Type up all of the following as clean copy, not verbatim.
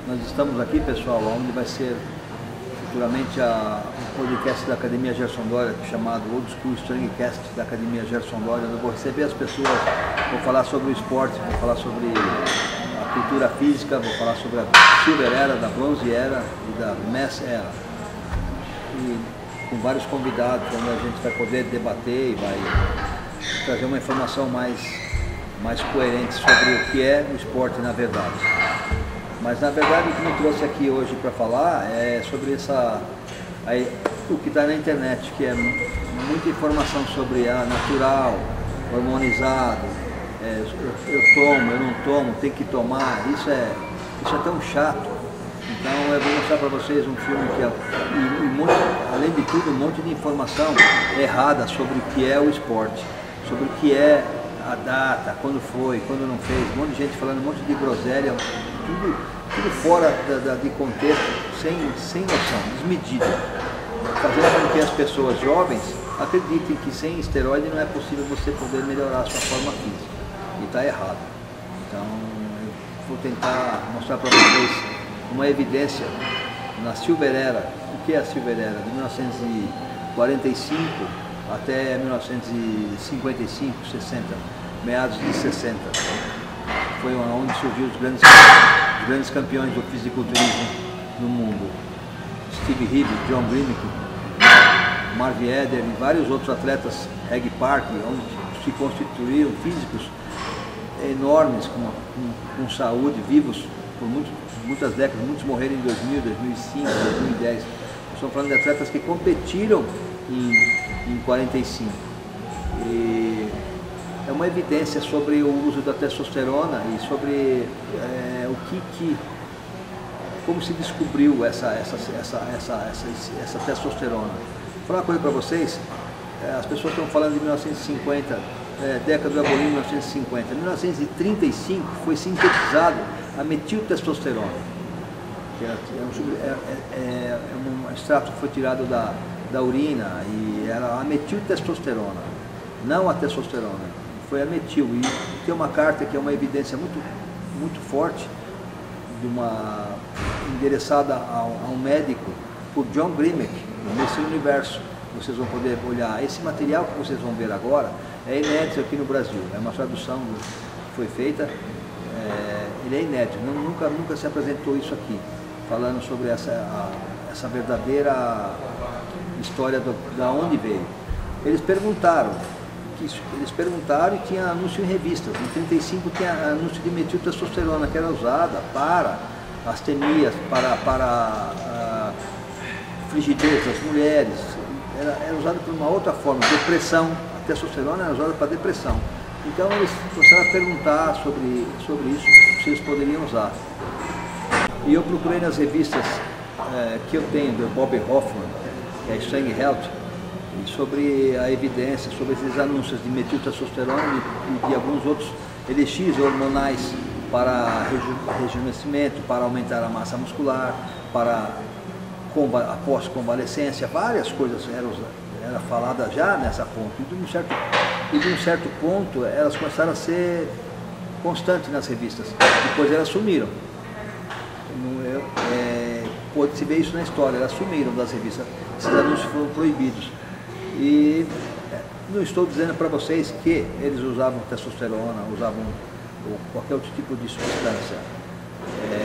Nós estamos aqui, pessoal, onde vai ser futuramente o podcast da Academia Gerson Doria, chamado Old School Strongcast da Academia Gerson Doria. Eu vou receber as pessoas, vou falar sobre o esporte, vou falar sobre a cultura física, vou falar sobre a Silver Era, da Bronze Era e da Mass Era. E com vários convidados, onde a gente vai poder debater e vai trazer uma informação mais coerente sobre o que é o esporte na verdade. Mas na verdade o que me trouxe aqui hoje para falar é sobre o que está na internet, que é muita informação sobre natural, hormonizado, eu tomo, eu não tomo, tem que tomar, isso é tão chato. Então eu vou mostrar para vocês um filme que além de tudo, um monte de informação errada sobre o que é o esporte, sobre o que é a data, quando foi, quando não fez, um monte de gente falando um monte de groselha, tudo fora de contexto, sem noção, desmedido, fazendo com que as pessoas jovens acreditem que sem esteroide não é possível você poder melhorar a sua forma física, e está errado. Então eu vou tentar mostrar para vocês uma evidência na Silver Era. O que é a Silver Era? De 1945 até 1955, 60, meados de 60. Foi onde surgiu os grandes campeões do fisiculturismo no mundo. Steve Reeve, John Grimek, Marvin Eder e vários outros atletas, Reg Park, onde se constituíram físicos enormes, com saúde, vivos por muitas décadas. Muitos morreram em 2000, 2005, 2010. Estamos falando de atletas que competiram em 45. E é uma evidência sobre o uso da testosterona e sobre como se descobriu essa testosterona. Vou falar uma coisa para vocês, as pessoas estão falando de 1950, década do abolismo, 1950. Em 1935 foi sintetizado a metiltestosterona, que é um extrato que foi tirado da urina, e era a metiltestosterona, não a testosterona, foi a metil. E tem uma carta que é uma evidência muito forte, endereçada a um médico por John Grimek, nesse universo. Vocês vão poder olhar. Esse material que vocês vão ver agora é inédito aqui no Brasil, é uma tradução que foi feita, ele é inédito, nunca se apresentou isso aqui, falando sobre essa verdadeira história da onde veio. Eles perguntaram e tinha anúncio em revistas. Em 35 tinha anúncio de metiltestosterona, que era usada para astenias, para frigidez das mulheres. Era usada por uma outra forma, depressão. A testosterona era usada para depressão. Então eles começaram a perguntar sobre isso, se eles poderiam usar. E eu procurei nas revistas que eu tenho, do Bob Hoffman, que é Strong Health, sobre a evidência, sobre esses anúncios de metiltestosterona e de alguns outros elixires hormonais para rejuvenescimento, para aumentar a massa muscular, para a pós-convalescência, várias coisas era falada já nessa ponto. E de um certo ponto elas começaram a ser constantes nas revistas, depois elas sumiram. Pode-se ver isso na história, elas sumiram das revistas, esses anúncios foram proibidos. E não estou dizendo para vocês que eles usavam testosterona, usavam qualquer outro tipo de substância.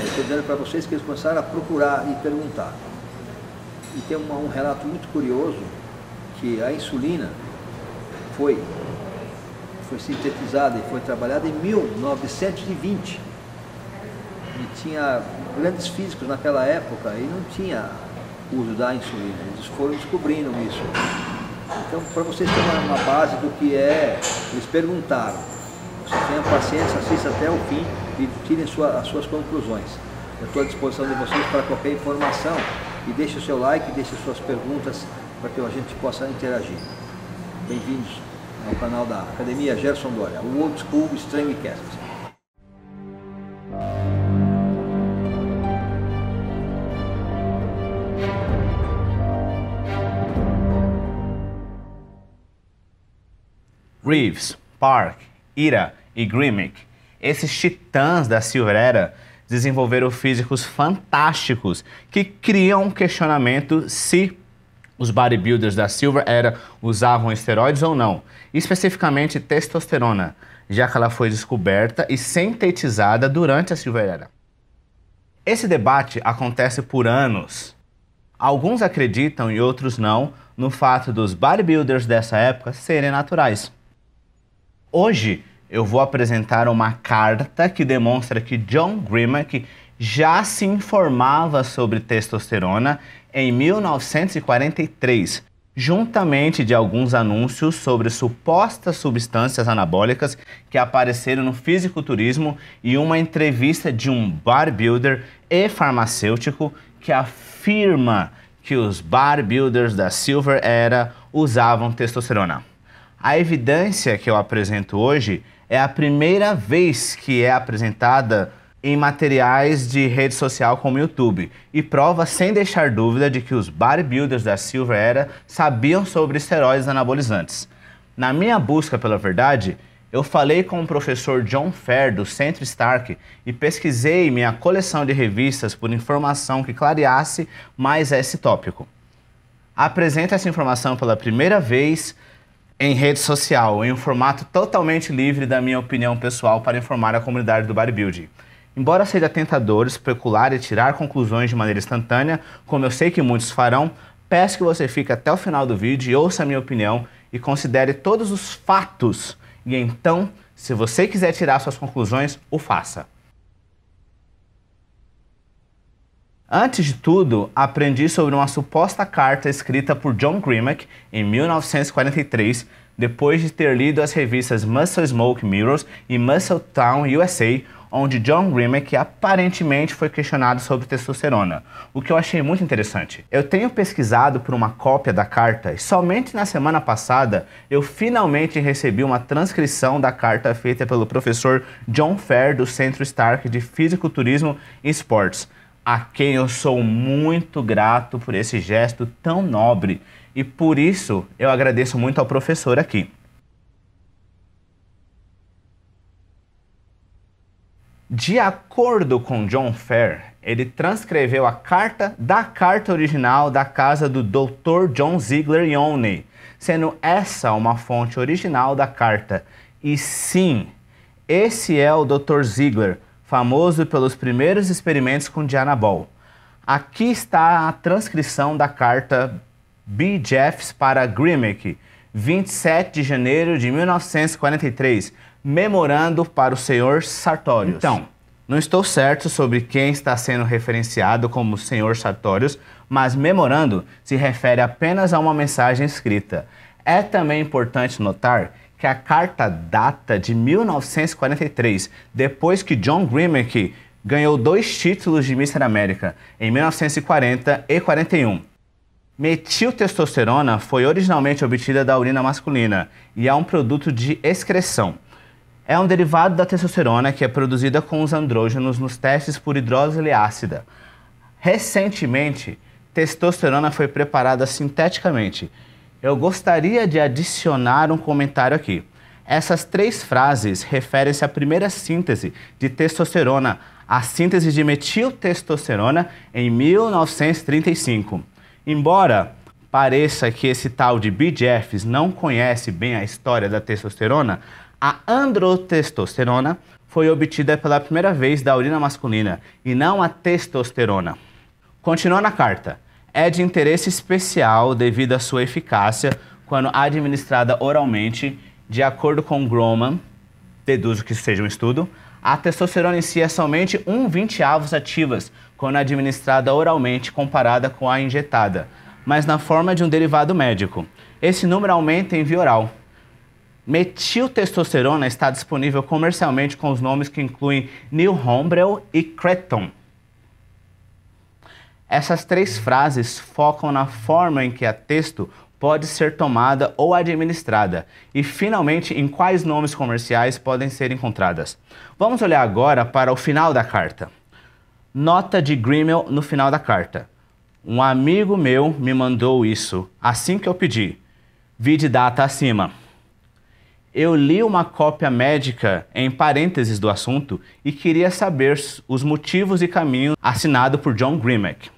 Estou dizendo para vocês que eles começaram a procurar e perguntar. E tem um relato muito curioso, que a insulina foi sintetizada e foi trabalhada em 1920. E tinha grandes físicos naquela época e não tinha uso da insulina. Eles foram descobrindo isso. Então, para vocês terem uma base do que é, eles perguntaram. Vocês tenham paciência, assistam até o fim e tirem as suas conclusões. Eu estou à disposição de vocês para qualquer informação. E deixe o seu like, deixe suas perguntas para que a gente possa interagir. Bem-vindos ao canal da Academia Gerson Doria, o Old School Strongcast. Reeves, Park, Ira e Grimek, esses titãs da Silver Era, desenvolveram físicos fantásticos que criam um questionamento se os bodybuilders da Silver Era usavam esteroides ou não, especificamente testosterona, já que ela foi descoberta e sintetizada durante a Silver Era. Esse debate acontece por anos. Alguns acreditam e outros não no fato dos bodybuilders dessa época serem naturais. Hoje eu vou apresentar uma carta que demonstra que John Grimek já se informava sobre testosterona em 1943, juntamente de alguns anúncios sobre supostas substâncias anabólicas que apareceram no fisiculturismo e uma entrevista de um bodybuilder e farmacêutico que afirma que os bodybuilders da Silver Era usavam testosterona. A evidência que eu apresento hoje é a primeira vez que é apresentada em materiais de rede social como o YouTube e prova sem deixar dúvida de que os bodybuilders da Silver Era sabiam sobre esteroides anabolizantes. Na minha busca pela verdade, eu falei com o professor John Fair do Centro Stark e pesquisei minha coleção de revistas por informação que clareasse mais esse tópico. Apresento essa informação pela primeira vez em rede social, em um formato totalmente livre da minha opinião pessoal para informar a comunidade do bodybuilding. Embora seja tentador especular e tirar conclusões de maneira instantânea, como eu sei que muitos farão, peço que você fique até o final do vídeo e ouça a minha opinião e considere todos os fatos. E então, se você quiser tirar suas conclusões, o faça. Antes de tudo, aprendi sobre uma suposta carta escrita por John Grimek em 1943, depois de ter lido as revistas Muscle Smoke Mirrors e Muscle Town USA, onde John Grimek aparentemente foi questionado sobre testosterona, o que eu achei muito interessante. Eu tenho pesquisado por uma cópia da carta e somente na semana passada eu finalmente recebi uma transcrição da carta feita pelo professor John Fair do Centro Stark de Fisiculturismo e Esportes, a quem eu sou muito grato por esse gesto tão nobre e por isso eu agradeço muito ao professor aqui. De acordo com John Fair, ele transcreveu a carta da carta original da casa do Dr. John Ziegler Yoney, sendo essa uma fonte original da carta. E sim, esse é o Dr. Ziegler, famoso pelos primeiros experimentos com Dianabol. Aqui está a transcrição da carta B. Jeffs para Grimek, 27 de janeiro de 1943, memorando para o Sr. Sartorius. Então, não estou certo sobre quem está sendo referenciado como Sr. Sartorius, mas memorando se refere apenas a uma mensagem escrita. É também importante notar que a carta data de 1943, depois que John Grimek ganhou 2 títulos de Mr. América, em 1940 e 41. Metiltestosterona foi originalmente obtida da urina masculina e é um produto de excreção. É um derivado da testosterona que é produzida com os andrógenos nos testes por hidrólise ácida. Recentemente, testosterona foi preparada sinteticamente. Eu gostaria de adicionar um comentário aqui. Essas 3 frases referem-se à primeira síntese de testosterona, a síntese de metiltestosterona em 1935. Embora pareça que esse tal de B. Jeffs não conhece bem a história da testosterona, a androtestosterona foi obtida pela primeira vez da urina masculina e não a testosterona. Continuando a carta. É de interesse especial devido à sua eficácia quando administrada oralmente, de acordo com Groman, deduzo que isso seja um estudo, a testosterona em si é somente 1/20 ativas quando administrada oralmente comparada com a injetada, mas na forma de um derivado médico. Esse número aumenta em via oral. Metiltestosterona está disponível comercialmente com os nomes que incluem Nilhombrel e Creton. Essas 3 frases focam na forma em que a testo pode ser tomada ou administrada e, finalmente, em quais nomes comerciais podem ser encontradas. Vamos olhar agora para o final da carta. Nota de Grimmel no final da carta. Um amigo meu me mandou isso assim que eu pedi. Vide data acima. Eu li uma cópia médica em parênteses do assunto e queria saber os motivos e caminhos assinado por John Grimek.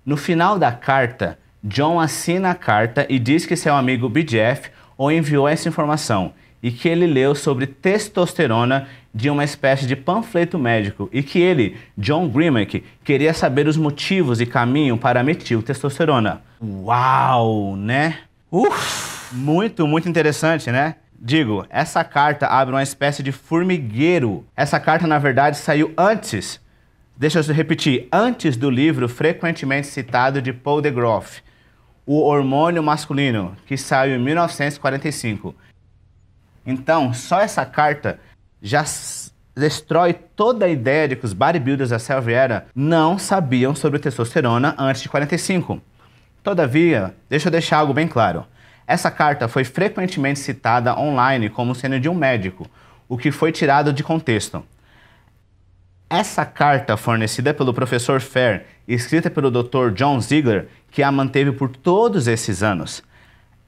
No final da carta, John assina a carta e diz que seu amigo BJF o enviou essa informação e que ele leu sobre testosterona de uma espécie de panfleto médico e que ele, John Grimek, queria saber os motivos e caminho para metiltestosterona. Uau, né? Muito, muito interessante, né? Digo, essa carta abre uma espécie de formigueiro. Essa carta, na verdade, saiu antes, deixa eu repetir, antes do livro frequentemente citado de Paul de Groff, O Hormônio Masculino, que saiu em 1945. Então, só essa carta já destrói toda a ideia de que os bodybuilders da Selva Era não sabiam sobre testosterona antes de 45. Todavia, deixa eu deixar algo bem claro. Essa carta foi frequentemente citada online como sendo de um médico, o que foi tirado de contexto. Essa carta, fornecida pelo professor Fair e escrita pelo Dr. John Ziegler, que a manteve por todos esses anos.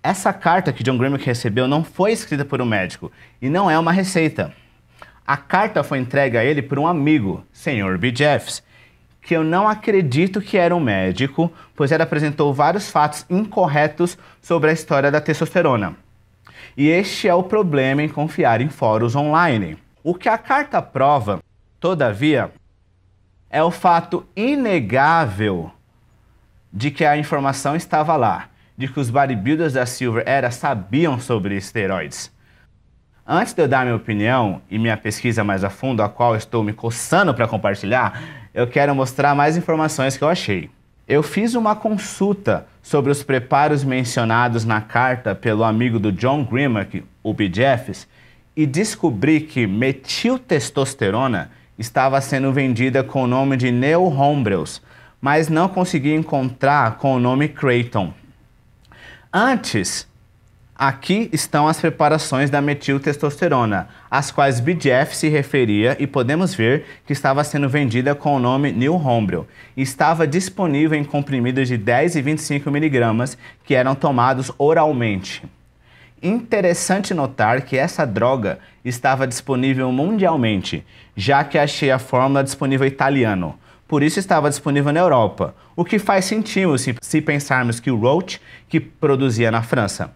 Essa carta que John Grimek recebeu não foi escrita por um médico e não é uma receita. A carta foi entregue a ele por um amigo, Sr. BJF, que eu não acredito que era um médico, pois ele apresentou vários fatos incorretos sobre a história da testosterona. E este é o problema em confiar em fóruns online. O que a carta prova, todavia, é o fato inegável de que a informação estava lá, de que os bodybuilders da Silver Era sabiam sobre esteroides. Antes de eu dar minha opinião e minha pesquisa mais a fundo, a qual estou me coçando para compartilhar, eu quero mostrar mais informações que eu achei. Eu fiz uma consulta sobre os preparos mencionados na carta pelo amigo do John Grimek, o BJF, e descobri que metiltestosterona estava sendo vendida com o nome de Neo-Hombreus, mas não consegui encontrar com o nome Creighton. Antes, aqui estão as preparações da metiltestosterona, às quais BJF se referia e podemos ver que estava sendo vendida com o nome Neo-Hombreo e estava disponível em comprimidos de 10 e 25 mg que eram tomados oralmente. Interessante notar que essa droga estava disponível mundialmente, já que achei a fórmula disponível italiano. Por isso estava disponível na Europa, o que faz sentido se pensarmos que o Roche que produzia na França.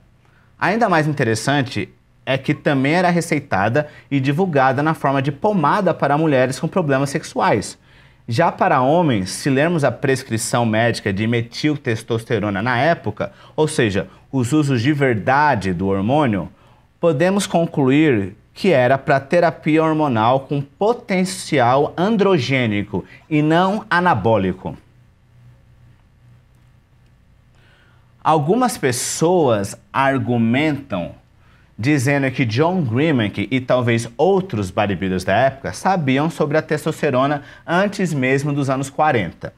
Ainda mais interessante é que também era receitada e divulgada na forma de pomada para mulheres com problemas sexuais. Já para homens, se lermos a prescrição médica de metiltestosterona na época, ou seja, os usos de verdade do hormônio, podemos concluir que era para terapia hormonal com potencial androgênico e não anabólico. Algumas pessoas argumentam dizendo que John Grimek e talvez outros bodybuilders da época sabiam sobre a testosterona antes mesmo dos anos 40.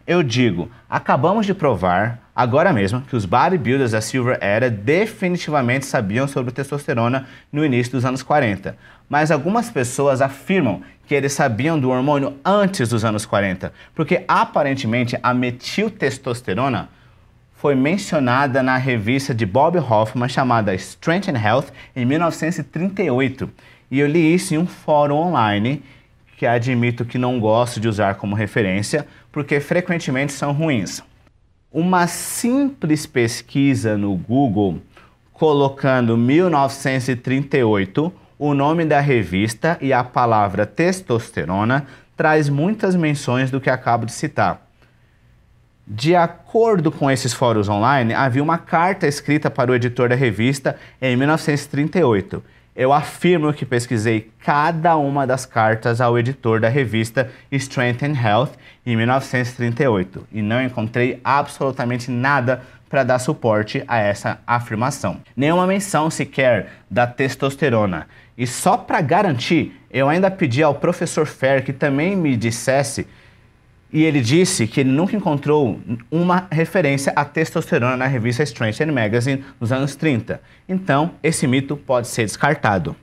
Eu digo, acabamos de provar, agora mesmo, que os bodybuilders da Silver Era definitivamente sabiam sobre testosterona no início dos anos 40. Mas algumas pessoas afirmam que eles sabiam do hormônio antes dos anos 40, porque aparentemente a metiltestosterona foi mencionada na revista de Bob Hoffman chamada Strength and Health em 1938. E eu li isso em um fórum online que admito que não gosto de usar como referência, porque frequentemente são ruins. Uma simples pesquisa no Google, colocando 1938, o nome da revista e a palavra testosterona, traz muitas menções do que acabo de citar. De acordo com esses fóruns online, havia uma carta escrita para o editor da revista em 1938. Eu afirmo que pesquisei cada uma das cartas ao editor da revista Strength and Health em 1938 e não encontrei absolutamente nada para dar suporte a essa afirmação. Nenhuma menção sequer da testosterona. E só para garantir, eu ainda pedi ao professor Fair que também me dissesse, e ele disse que ele nunca encontrou uma referência à testosterona na revista Strength and Magazine nos anos 30. Então, esse mito pode ser descartado.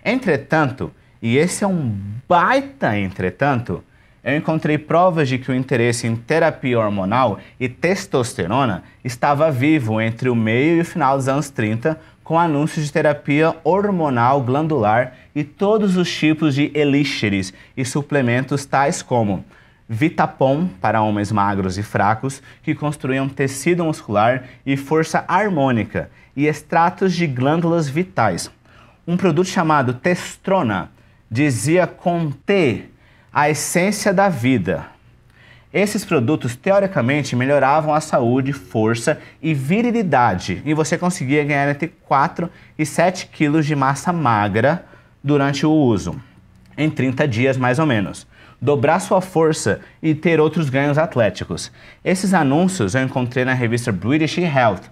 Entretanto, e esse é um baita entretanto, eu encontrei provas de que o interesse em terapia hormonal e testosterona estava vivo entre o meio e o final dos anos 30, com anúncios de terapia hormonal glandular e todos os tipos de elixires e suplementos tais como Vitapom para homens magros e fracos que construíam tecido muscular e força harmônica e extratos de glândulas vitais. Um produto chamado Testrona dizia conter a essência da vida. Esses produtos, teoricamente, melhoravam a saúde, força e virilidade, e você conseguia ganhar entre 4 e 7 quilos de massa magra durante o uso, em 30 dias mais ou menos. Dobrar sua força e ter outros ganhos atléticos. Esses anúncios eu encontrei na revista British Health,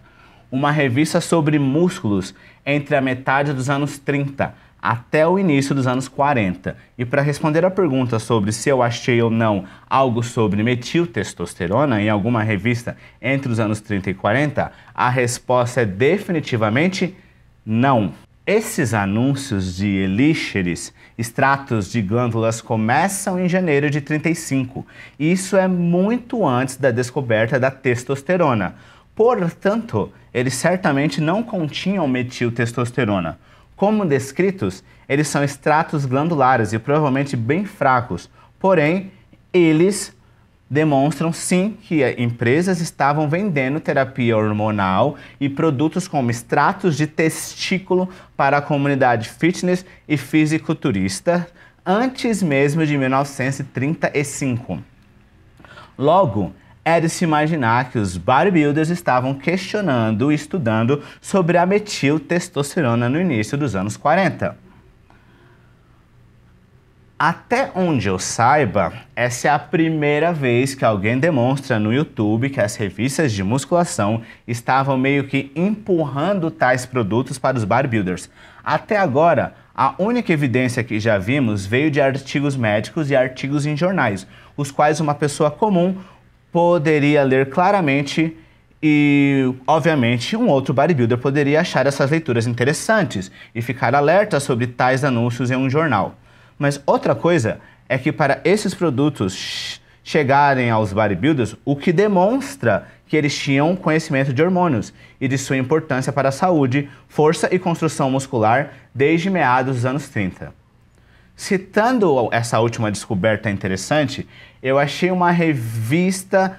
uma revista sobre músculos entre a metade dos anos 30 até o início dos anos 40. E para responder a pergunta sobre se eu achei ou não algo sobre metiltestosterona em alguma revista entre os anos 30 e 40, a resposta é definitivamente não. Esses anúncios de elixires, extratos de glândulas, começam em janeiro de 35. Isso é muito antes da descoberta da testosterona. Portanto, eles certamente não continham metiltestosterona. Como descritos, eles são extratos glandulares e provavelmente bem fracos, porém, eles demonstram sim que empresas estavam vendendo terapia hormonal e produtos como extratos de testículo para a comunidade fitness e fisiculturista antes mesmo de 1935. Logo, é de se imaginar que os bodybuilders estavam questionando e estudando sobre a metiltestosterona no início dos anos 40. Até onde eu saiba, essa é a primeira vez que alguém demonstra no YouTube que as revistas de musculação estavam meio que empurrando tais produtos para os bodybuilders. Até agora, a única evidência que já vimos veio de artigos médicos e artigos em jornais, os quais uma pessoa comum poderia ler claramente e, obviamente, um outro bodybuilder poderia achar essas leituras interessantes e ficar alerta sobre tais anúncios em um jornal. Mas outra coisa é que para esses produtos chegarem aos bodybuilders, o que demonstra que eles tinham conhecimento de hormônios e de sua importância para a saúde, força e construção muscular desde meados dos anos 30. Citando essa última descoberta interessante, eu achei uma entrevista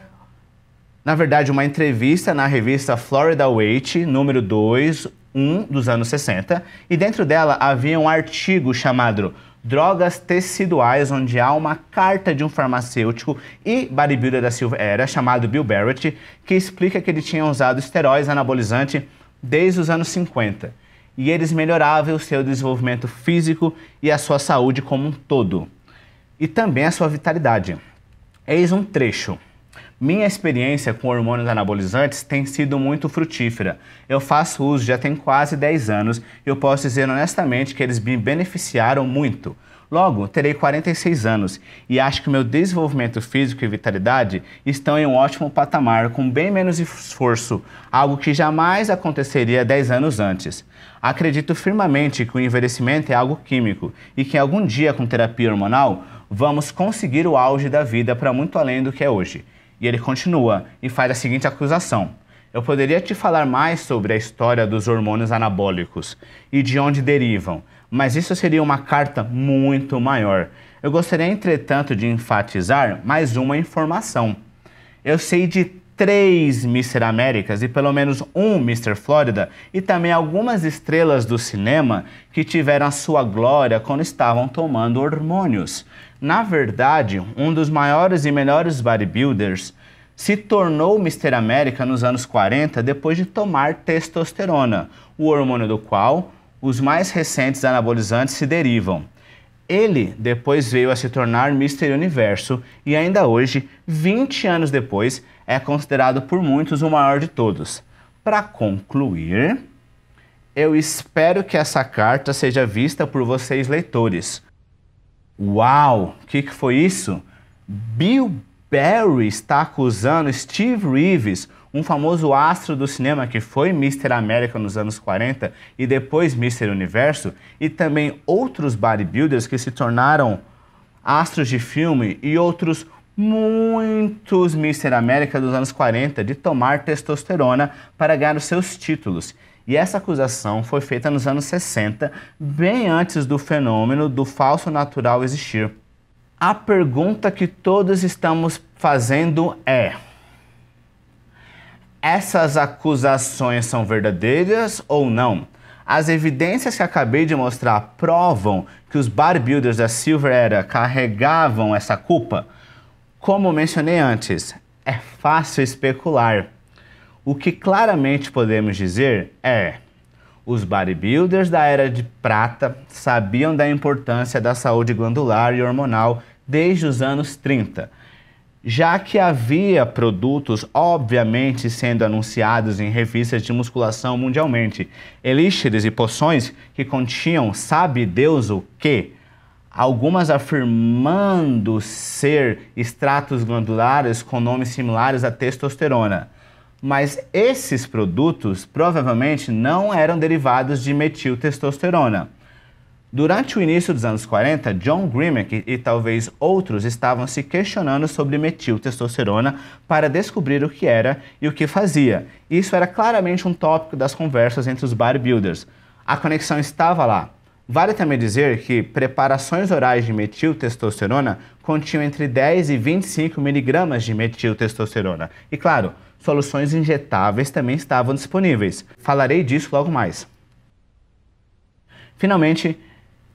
na revista Florida Weight, número 2, 1 dos anos 60, e dentro dela havia um artigo chamado Drogas Teciduais, onde há uma carta de um farmacêutico e bodybuilder da Silver Era, chamado Bill Barrett, que explica que ele tinha usado esteroides anabolizantes desde os anos 50. E eles melhoravam o seu desenvolvimento físico e a sua saúde como um todo. E também a sua vitalidade. Eis um trecho. Minha experiência com hormônios anabolizantes tem sido muito frutífera. Eu faço uso já tem quase 10 anos e eu posso dizer honestamente que eles me beneficiaram muito. Logo, terei 46 anos e acho que meu desenvolvimento físico e vitalidade estão em um ótimo patamar, com bem menos esforço, algo que jamais aconteceria 10 anos antes. Acredito firmemente que o envelhecimento é algo químico e que algum dia, com terapia hormonal, vamos conseguir o auge da vida para muito além do que é hoje. E ele continua e faz a seguinte acusação. Eu poderia te falar mais sobre a história dos hormônios anabólicos e de onde derivam, mas isso seria uma carta muito maior. Eu gostaria, entretanto, de enfatizar mais uma informação. Eu sei de 3 Mr. Américas e pelo menos um Mr. Flórida e também algumas estrelas do cinema que tiveram a sua glória quando estavam tomando hormônios. Na verdade, um dos maiores e melhores bodybuilders se tornou Mr. América nos anos 40 depois de tomar testosterona, o hormônio do qual os mais recentes anabolizantes se derivam. Ele depois veio a se tornar Mr. Universo e ainda hoje, 20 anos depois, é considerado por muitos o maior de todos. Para concluir, eu espero que essa carta seja vista por vocês leitores. Uau! O que foi isso? Bill Barry está acusando Steve Reeves, um famoso astro do cinema que foi Mr. América nos anos 40 e depois Mr. Universo, e também outros bodybuilders que se tornaram astros de filme e outros muitos Mr. América dos anos 40 de tomar testosterona para ganhar os seus títulos. E essa acusação foi feita nos anos 60, bem antes do fenômeno do falso natural existir. A pergunta que todos estamos fazendo é: essas acusações são verdadeiras ou não? As evidências que acabei de mostrar provam que os bodybuilders da Silver Era carregavam essa culpa? Como mencionei antes, é fácil especular. O que claramente podemos dizer é: os bodybuilders da Era de Prata sabiam da importância da saúde glandular e hormonal desde os anos 30. Já que havia produtos obviamente sendo anunciados em revistas de musculação mundialmente, elixires e poções que continham sabe Deus o quê, algumas afirmando ser extratos glandulares com nomes similares à testosterona. Mas esses produtos provavelmente não eram derivados de metiltestosterona. Durante o início dos anos 40, John Grimek e talvez outros estavam se questionando sobre metiltestosterona para descobrir o que era e o que fazia. Isso era claramente um tópico das conversas entre os bodybuilders. A conexão estava lá. Vale também dizer que preparações orais de metiltestosterona continham entre 10 e 25 miligramas de metiltestosterona. E claro, soluções injetáveis também estavam disponíveis. Falarei disso logo mais. Finalmente,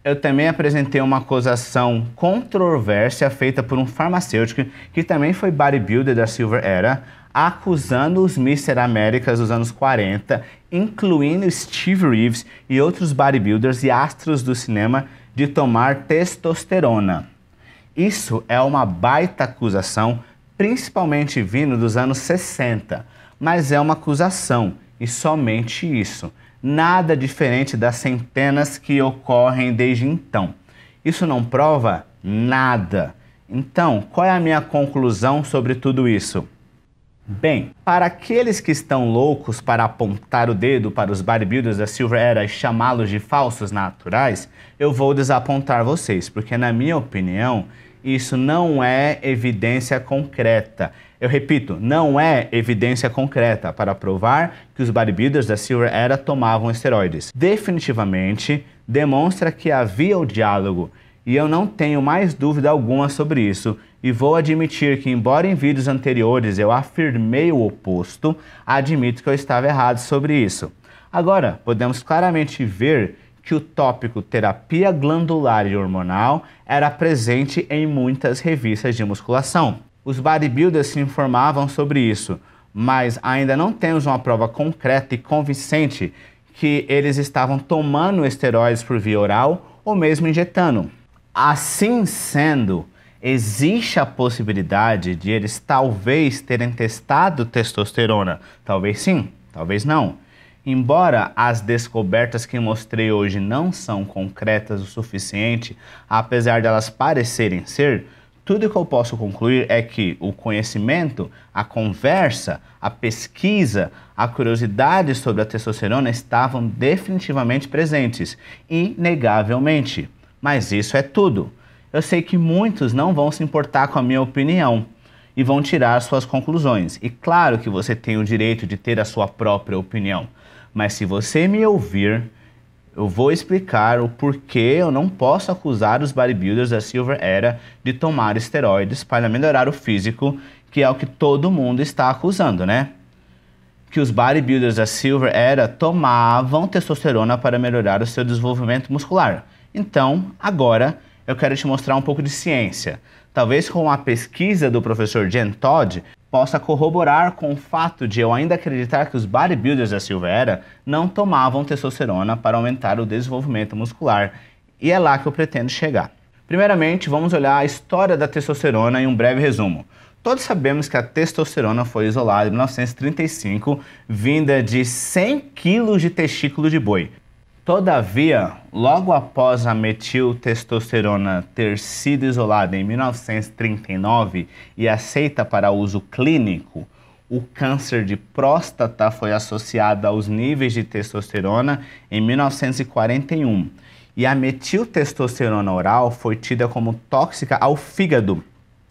eu também apresentei uma acusação controversa feita por um farmacêutico que também foi bodybuilder da Silver Era, acusando os Mr. Américas dos anos 40, incluindo Steve Reeves e outros bodybuilders e astros do cinema, de tomar testosterona. Isso é uma baita acusação, principalmente vindo dos anos 60, mas é uma acusação e somente isso. Nada diferente das centenas que ocorrem desde então. Isso não prova nada. Então, qual é a minha conclusão sobre tudo isso? Bem, para aqueles que estão loucos para apontar o dedo para os bodybuilders da Silver Era e chamá-los de falsos naturais, eu vou desapontar vocês, porque na minha opinião, isso não é evidência concreta. Eu repito, não é evidência concreta para provar que os bodybuilders da Silver Era tomavam esteroides. Definitivamente demonstra que havia o diálogo e eu não tenho mais dúvida alguma sobre isso e vou admitir que, embora em vídeos anteriores eu afirmei o oposto, admito que eu estava errado sobre isso. Agora, podemos claramente ver que o tópico terapia glandular e hormonal era presente em muitas revistas de musculação. Os bodybuilders se informavam sobre isso, mas ainda não temos uma prova concreta e convincente que eles estavam tomando esteroides por via oral ou mesmo injetando. Assim sendo, existe a possibilidade de eles talvez terem testado testosterona. Talvez sim, talvez não. Embora as descobertas que mostrei hoje não são concretas o suficiente, apesar de elas parecerem ser, tudo que eu posso concluir é que o conhecimento, a conversa, a pesquisa, a curiosidade sobre a testosterona estavam definitivamente presentes, inegavelmente. Mas isso é tudo. Eu sei que muitos não vão se importar com a minha opinião e vão tirar suas conclusões. E claro que você tem o direito de ter a sua própria opinião. Mas se você me ouvir, eu vou explicar o porquê eu não posso acusar os bodybuilders da Silver Era de tomar esteroides para melhorar o físico, que é o que todo mundo está acusando, né? Que os bodybuilders da Silver Era tomavam testosterona para melhorar o seu desenvolvimento muscular. Então, agora, eu quero te mostrar um pouco de ciência. Talvez com a pesquisa do professor Jen Todd, possa corroborar com o fato de eu ainda acreditar que os bodybuilders da Silver Era não tomavam testosterona para aumentar o desenvolvimento muscular. E é lá que eu pretendo chegar. Primeiramente, vamos olhar a história da testosterona em um breve resumo. Todos sabemos que a testosterona foi isolada em 1935, vinda de 100 kg de testículo de boi. Todavia, logo após a metiltestosterona ter sido isolada em 1939 e aceita para uso clínico, o câncer de próstata foi associado aos níveis de testosterona em 1941. e a metiltestosterona oral foi tida como tóxica ao fígado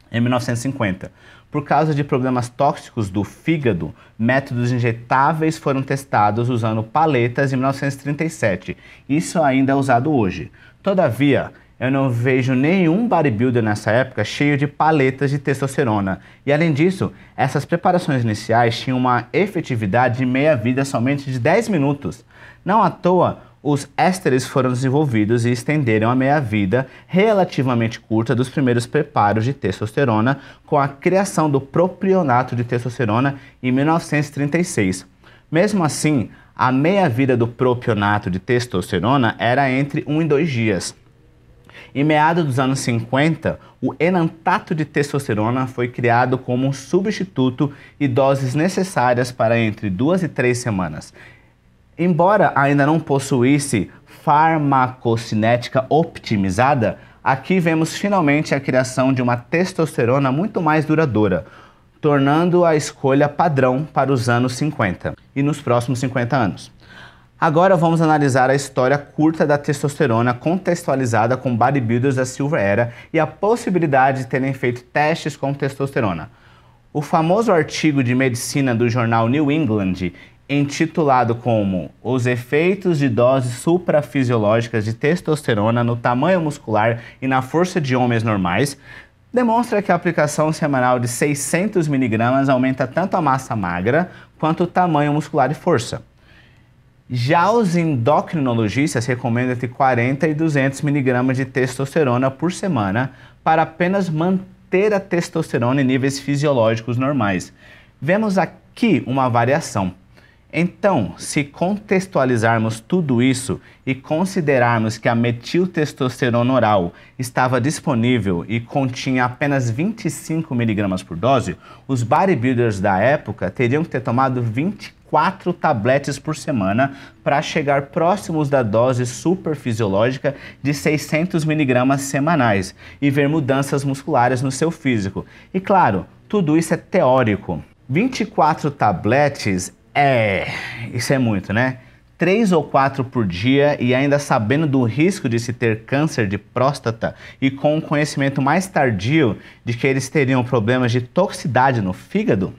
em 1950. Por causa de problemas tóxicos do fígado, métodos injetáveis foram testados usando paletas em 1937. Isso ainda é usado hoje. Todavia, eu não vejo nenhum bodybuilder nessa época cheio de paletas de testosterona. E além disso, essas preparações iniciais tinham uma efetividade de meia-vida somente de 10 minutos. Não à toa, os ésteres foram desenvolvidos e estenderam a meia-vida relativamente curta dos primeiros preparos de testosterona com a criação do propionato de testosterona em 1936. Mesmo assim, a meia-vida do propionato de testosterona era entre 1 e 2 dias. Em meados dos anos 50, o enantato de testosterona foi criado como um substituto e doses necessárias para entre 2 e 3 semanas. Embora ainda não possuísse farmacocinética optimizada, aqui vemos finalmente a criação de uma testosterona muito mais duradoura, tornando a escolha padrão para os anos 50 e nos próximos 50 anos. Agora vamos analisar a história curta da testosterona contextualizada com bodybuilders da Silver Era e a possibilidade de terem feito testes com testosterona. O famoso artigo de medicina do jornal New England, intitulado como Os efeitos de doses suprafisiológicas de testosterona no tamanho muscular e na força de homens normais, demonstra que a aplicação semanal de 600 mg aumenta tanto a massa magra quanto o tamanho muscular e força. Já os endocrinologistas recomendam entre 40 e 200 mg de testosterona por semana para apenas manter a testosterona em níveis fisiológicos normais. Vemos aqui uma variação. Então, se contextualizarmos tudo isso e considerarmos que a metiltestosterona oral estava disponível e continha apenas 25 mg por dose, os bodybuilders da época teriam que ter tomado 24 tabletes por semana para chegar próximos da dose superfisiológica de 600 mg semanais e ver mudanças musculares no seu físico. E claro, tudo isso é teórico. 24 tabletes isso é muito, né? 3 ou 4 por dia e ainda sabendo do risco de se ter câncer de próstata e com um conhecimento mais tardio de que eles teriam problemas de toxicidade no fígado?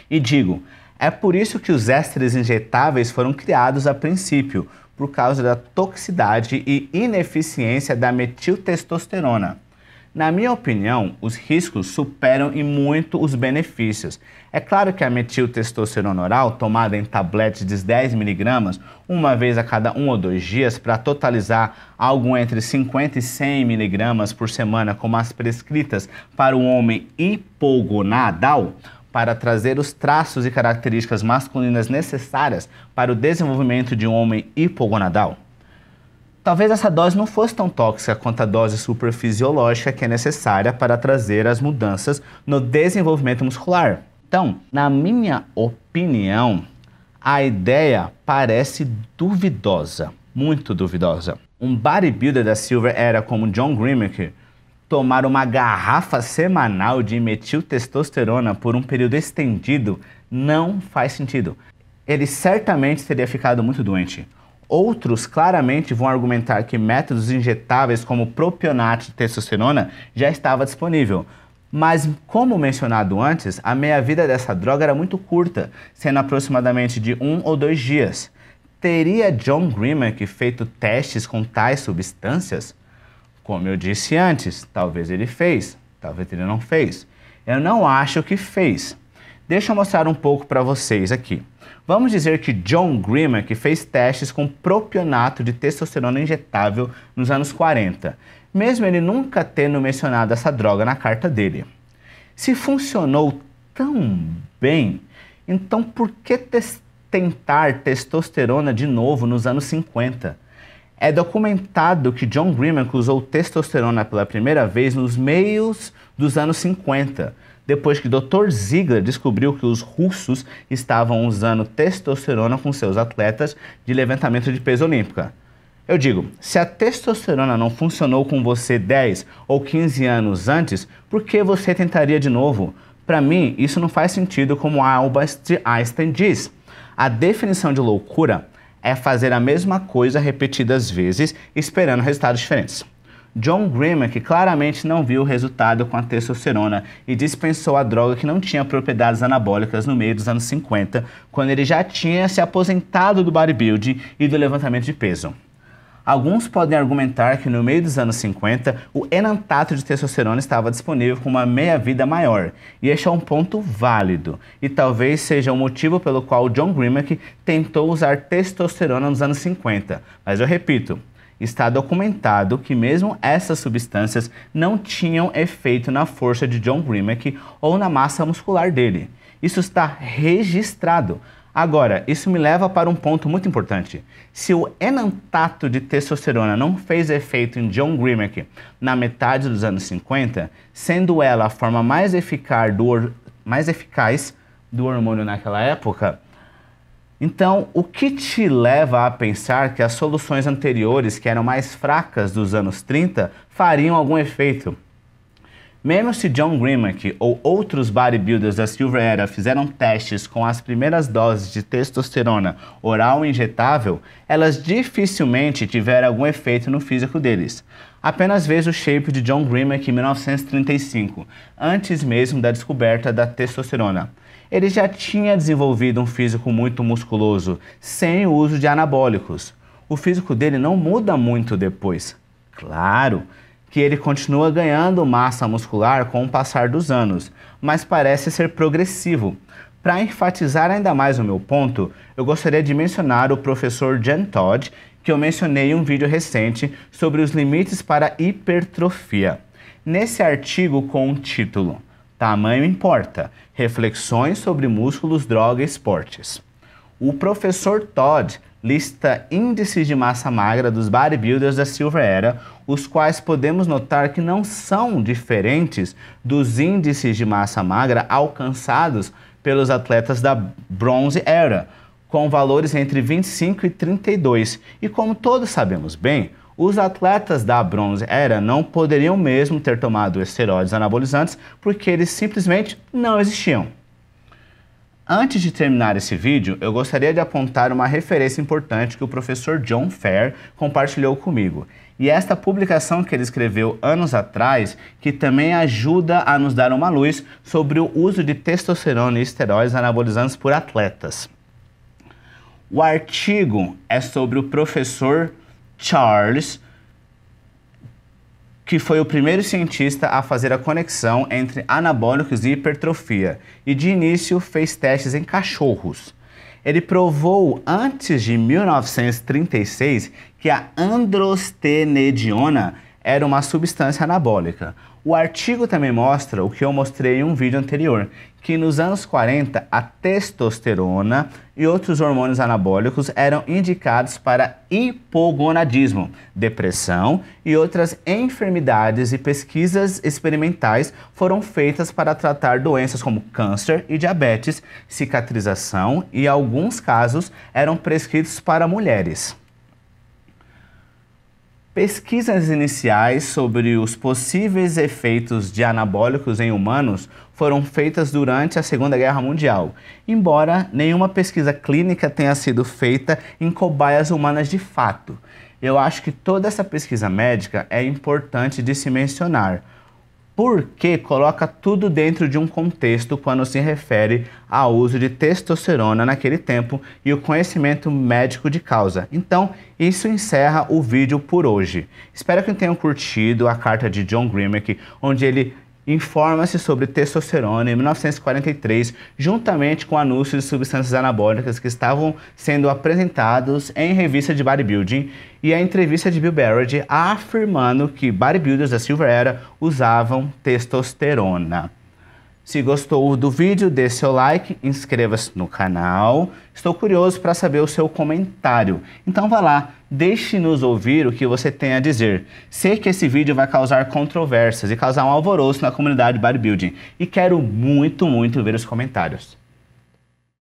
E digo, é por isso que os ésteres injetáveis foram criados a princípio, por causa da toxicidade e ineficiência da metiltestosterona. Na minha opinião, os riscos superam em muito os benefícios. É claro que a metiltestosterona oral, tomada em tabletes de 10 mg, uma vez a cada 1 ou 2 dias, para totalizar algo entre 50 e 100 mg por semana, como as prescritas para o homem hipogonadal, para trazer os traços e características masculinas necessárias para o desenvolvimento de um homem hipogonadal. Talvez essa dose não fosse tão tóxica quanto a dose superfisiológica que é necessária para trazer as mudanças no desenvolvimento muscular. Então, na minha opinião, a ideia parece duvidosa, muito duvidosa. Um bodybuilder da Silver Era como John Grimek tomar uma garrafa semanal de metiltestosterona por um período estendido não faz sentido. Ele certamente teria ficado muito doente. Outros claramente vão argumentar que métodos injetáveis como o propionato de testosterona já estava disponível. Mas, como mencionado antes, a meia-vida dessa droga era muito curta, sendo aproximadamente de 1 ou 2 dias. Teria John Grimek feito testes com tais substâncias? Como eu disse antes, talvez ele fez, talvez ele não fez. Eu não acho que fez. Deixa eu mostrar um pouco para vocês aqui. Vamos dizer que John Grimek fez testes com propionato de testosterona injetável nos anos 40, mesmo ele nunca tendo mencionado essa droga na carta dele. Se funcionou tão bem, então por que tentar testosterona de novo nos anos 50? É documentado que John Grimek usou testosterona pela primeira vez nos meios dos anos 50, depois que Dr. Ziegler descobriu que os russos estavam usando testosterona com seus atletas de levantamento de peso olímpica. Eu digo, se a testosterona não funcionou com você 10 ou 15 anos antes, por que você tentaria de novo? Para mim, isso não faz sentido como Albert Einstein diz. A definição de loucura é fazer a mesma coisa repetidas vezes, esperando resultados diferentes. John Grimek claramente não viu o resultado com a testosterona e dispensou a droga que não tinha propriedades anabólicas no meio dos anos 50, quando ele já tinha se aposentado do bodybuilding e do levantamento de peso. Alguns podem argumentar que no meio dos anos 50, o enantato de testosterona estava disponível com uma meia-vida maior, e este é um ponto válido, e talvez seja o motivo pelo qual John Grimek tentou usar testosterona nos anos 50, mas eu repito, está documentado que mesmo essas substâncias não tinham efeito na força de John Grimek ou na massa muscular dele. Isso está registrado. Agora, isso me leva para um ponto muito importante. Se o enantato de testosterona não fez efeito em John Grimek na metade dos anos 50, sendo ela a forma mais eficaz do hormônio naquela época, então, o que te leva a pensar que as soluções anteriores, que eram mais fracas dos anos 30, fariam algum efeito? Mesmo se John Grimek ou outros bodybuilders da Silver Era fizeram testes com as primeiras doses de testosterona oral injetável, elas dificilmente tiveram algum efeito no físico deles. Apenas veja o shape de John Grimek em 1935, antes mesmo da descoberta da testosterona. Ele já tinha desenvolvido um físico muito musculoso, sem o uso de anabólicos. O físico dele não muda muito depois. Claro que ele continua ganhando massa muscular com o passar dos anos, mas parece ser progressivo. Para enfatizar ainda mais o meu ponto, eu gostaria de mencionar o professor Jen Todd, que eu mencionei em um vídeo recente sobre os limites para hipertrofia. Nesse artigo com o título Tamanho Importa, Reflexões sobre Músculos, Droga e Esportes. O professor Todd lista índices de massa magra dos bodybuilders da Silver Era, os quais podemos notar que não são diferentes dos índices de massa magra alcançados pelos atletas da Bronze Era, com valores entre 25 e 32. E como todos sabemos bem, os atletas da Bronze Era não poderiam mesmo ter tomado esteroides anabolizantes porque eles simplesmente não existiam. Antes de terminar esse vídeo, eu gostaria de apontar uma referência importante que o professor John Fair compartilhou comigo. E esta publicação que ele escreveu anos atrás, que também ajuda a nos dar uma luz sobre o uso de testosterona e esteroides anabolizantes por atletas. O artigo é sobre o professor Charles, que foi o primeiro cientista a fazer a conexão entre anabólicos e hipertrofia, e de início fez testes em cachorros. Ele provou antes de 1936 que a androstenediona era uma substância anabólica. O artigo também mostra o que eu mostrei em um vídeo anterior, que nos anos 40 a testosterona e outros hormônios anabólicos eram indicados para hipogonadismo, depressão e outras enfermidades, e pesquisas experimentais foram feitas para tratar doenças como câncer e diabetes, cicatrização, e em alguns casos eram prescritos para mulheres. Pesquisas iniciais sobre os possíveis efeitos de anabólicos em humanos foram feitas durante a Segunda Guerra Mundial, embora nenhuma pesquisa clínica tenha sido feita em cobaias humanas de fato. Eu acho que toda essa pesquisa médica é importante de se mencionar, porque coloca tudo dentro de um contexto quando se refere ao uso de testosterona naquele tempo e o conhecimento médico de causa. Então, isso encerra o vídeo por hoje. Espero que tenham curtido a carta de John Grimek, onde ele informa-se sobre testosterona em 1943, juntamente com anúncios de substâncias anabólicas que estavam sendo apresentados em revista de bodybuilding, e a entrevista de Bill Barrett afirmando que bodybuilders da Silver Era usavam testosterona. Se gostou do vídeo, dê seu like, inscreva-se no canal. Estou curioso para saber o seu comentário. Então vá lá, deixe-nos ouvir o que você tem a dizer. Sei que esse vídeo vai causar controvérsias e causar um alvoroço na comunidade bodybuilding. E quero muito ver os comentários.